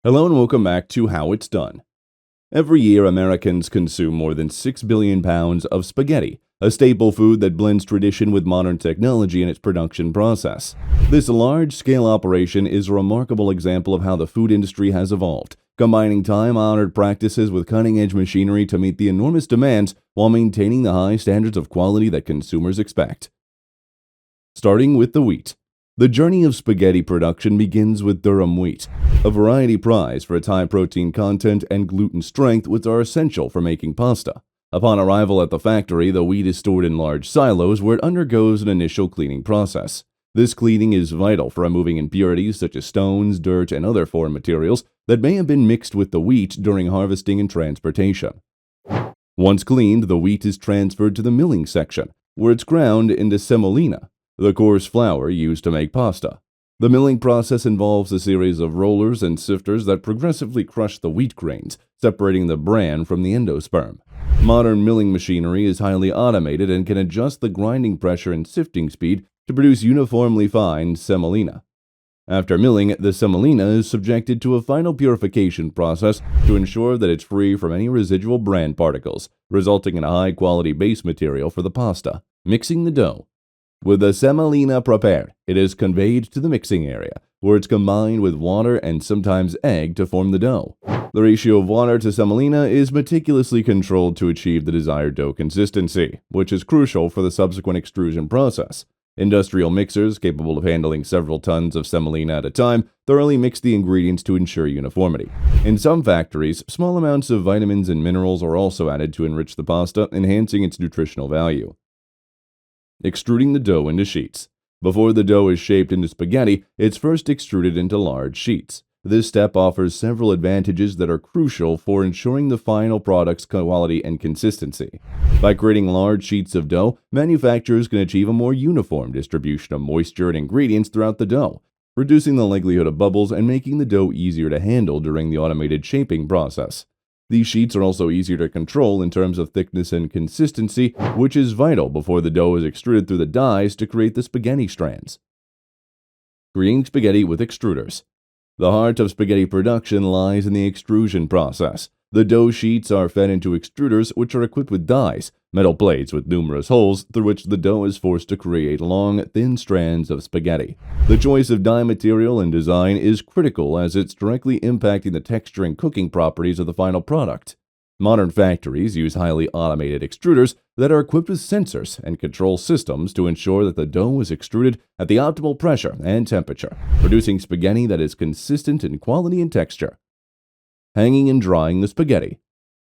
Hello and welcome back to How It's Done. Every year, Americans consume more than 6 billion pounds of spaghetti, a staple food that blends tradition with modern technology in its production process. This large-scale operation is a remarkable example of how the food industry has evolved, combining time-honored practices with cutting-edge machinery to meet the enormous demands while maintaining the high standards of quality that consumers expect. Starting with the wheat. The journey of spaghetti production begins with durum wheat, a variety prized for its high protein content and gluten strength, which are essential for making pasta. Upon arrival at the factory, the wheat is stored in large silos where it undergoes an initial cleaning process. This cleaning is vital for removing impurities such as stones, dirt, and other foreign materials that may have been mixed with the wheat during harvesting and transportation. Once cleaned, the wheat is transferred to the milling section, where it's ground into semolina, the coarse flour used to make pasta. The milling process involves a series of rollers and sifters that progressively crush the wheat grains, separating the bran from the endosperm. Modern milling machinery is highly automated and can adjust the grinding pressure and sifting speed to produce uniformly fine semolina. After milling, the semolina is subjected to a final purification process to ensure that it's free from any residual bran particles, resulting in a high-quality base material for the pasta. Mixing the dough. With the semolina prepared, it is conveyed to the mixing area, where it's combined with water and sometimes egg to form the dough. The ratio of water to semolina is meticulously controlled to achieve the desired dough consistency, which is crucial for the subsequent extrusion process. Industrial mixers, capable of handling several tons of semolina at a time, thoroughly mix the ingredients to ensure uniformity. In some factories, small amounts of vitamins and minerals are also added to enrich the pasta, enhancing its nutritional value. Extruding the dough into sheets. Before the dough is shaped into spaghetti, it's first extruded into large sheets. This step offers several advantages that are crucial for ensuring the final product's quality and consistency. By creating large sheets of dough, manufacturers can achieve a more uniform distribution of moisture and ingredients throughout the dough, reducing the likelihood of bubbles and making the dough easier to handle during the automated shaping process. These sheets are also easier to control in terms of thickness and consistency, which is vital before the dough is extruded through the dies to create the spaghetti strands. Creating spaghetti with extruders. The heart of spaghetti production lies in the extrusion process. The dough sheets are fed into extruders, which are equipped with dies, metal plates with numerous holes through which the dough is forced to create long, thin strands of spaghetti. The choice of die material and design is critical as it's directly impacting the texture and cooking properties of the final product. Modern factories use highly automated extruders that are equipped with sensors and control systems to ensure that the dough is extruded at the optimal pressure and temperature, producing spaghetti that is consistent in quality and texture. Hanging and drying the spaghetti.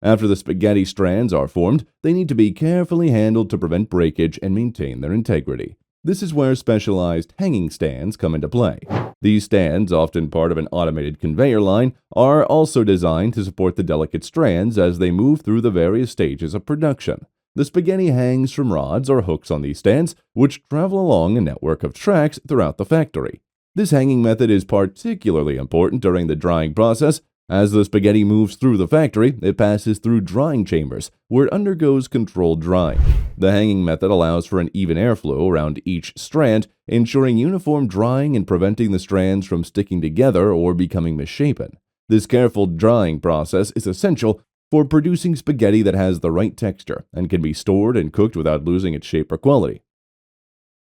After the spaghetti strands are formed, they need to be carefully handled to prevent breakage and maintain their integrity. This is where specialized hanging stands come into play. These stands, often part of an automated conveyor line, are also designed to support the delicate strands as they move through the various stages of production. The spaghetti hangs from rods or hooks on these stands, which travel along a network of tracks throughout the factory. This hanging method is particularly important during the drying process. As the spaghetti moves through the factory, it passes through drying chambers, where it undergoes controlled drying. The hanging method allows for an even airflow around each strand, ensuring uniform drying and preventing the strands from sticking together or becoming misshapen. This careful drying process is essential for producing spaghetti that has the right texture and can be stored and cooked without losing its shape or quality.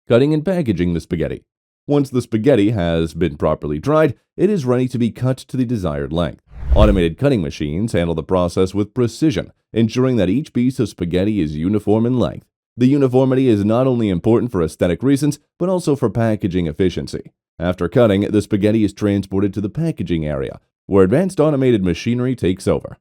Cutting and packaging the spaghetti. Once the spaghetti has been properly dried, it is ready to be cut to the desired length. Automated cutting machines handle the process with precision, ensuring that each piece of spaghetti is uniform in length. The uniformity is not only important for aesthetic reasons, but also for packaging efficiency. After cutting, the spaghetti is transported to the packaging area, where advanced automated machinery takes over.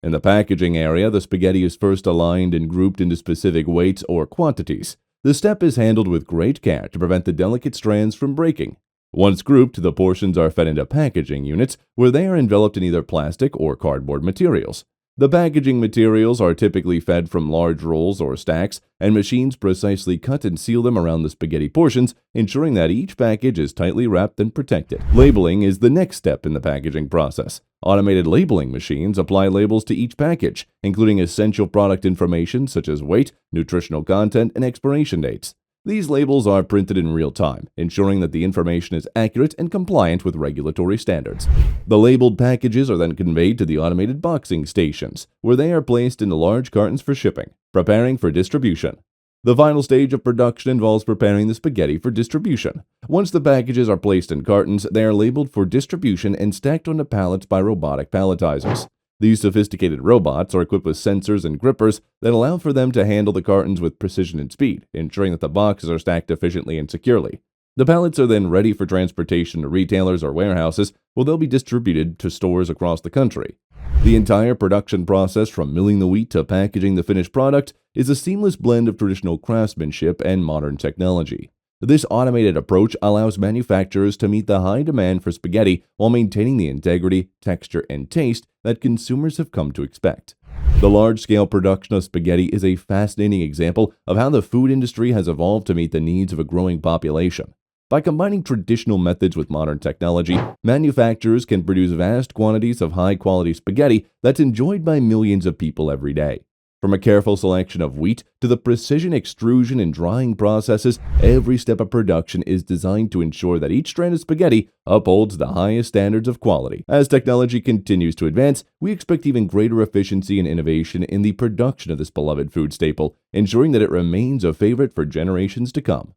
In the packaging area, the spaghetti is first aligned and grouped into specific weights or quantities. The step is handled with great care to prevent the delicate strands from breaking. Once grouped, the portions are fed into packaging units, where they are enveloped in either plastic or cardboard materials. The packaging materials are typically fed from large rolls or stacks, and machines precisely cut and seal them around the spaghetti portions, ensuring that each package is tightly wrapped and protected. Labeling is the next step in the packaging process. Automated labeling machines apply labels to each package, including essential product information such as weight, nutritional content, and expiration dates. These labels are printed in real time, ensuring that the information is accurate and compliant with regulatory standards. The labeled packages are then conveyed to the automated boxing stations, where they are placed into large cartons for shipping, preparing for distribution. The final stage of production involves preparing the spaghetti for distribution. Once the packages are placed in cartons, they are labeled for distribution and stacked onto pallets by robotic palletizers. These sophisticated robots are equipped with sensors and grippers that allow for them to handle the cartons with precision and speed, ensuring that the boxes are stacked efficiently and securely. The pallets are then ready for transportation to retailers or warehouses, where they'll be distributed to stores across the country. The entire production process, from milling the wheat to packaging the finished product, is a seamless blend of traditional craftsmanship and modern technology. This automated approach allows manufacturers to meet the high demand for spaghetti while maintaining the integrity, texture, and taste that consumers have come to expect. The large-scale production of spaghetti is a fascinating example of how the food industry has evolved to meet the needs of a growing population. By combining traditional methods with modern technology, manufacturers can produce vast quantities of high-quality spaghetti that's enjoyed by millions of people every day. From a careful selection of wheat to the precision extrusion and drying processes, every step of production is designed to ensure that each strand of spaghetti upholds the highest standards of quality. As technology continues to advance, we expect even greater efficiency and innovation in the production of this beloved food staple, ensuring that it remains a favorite for generations to come.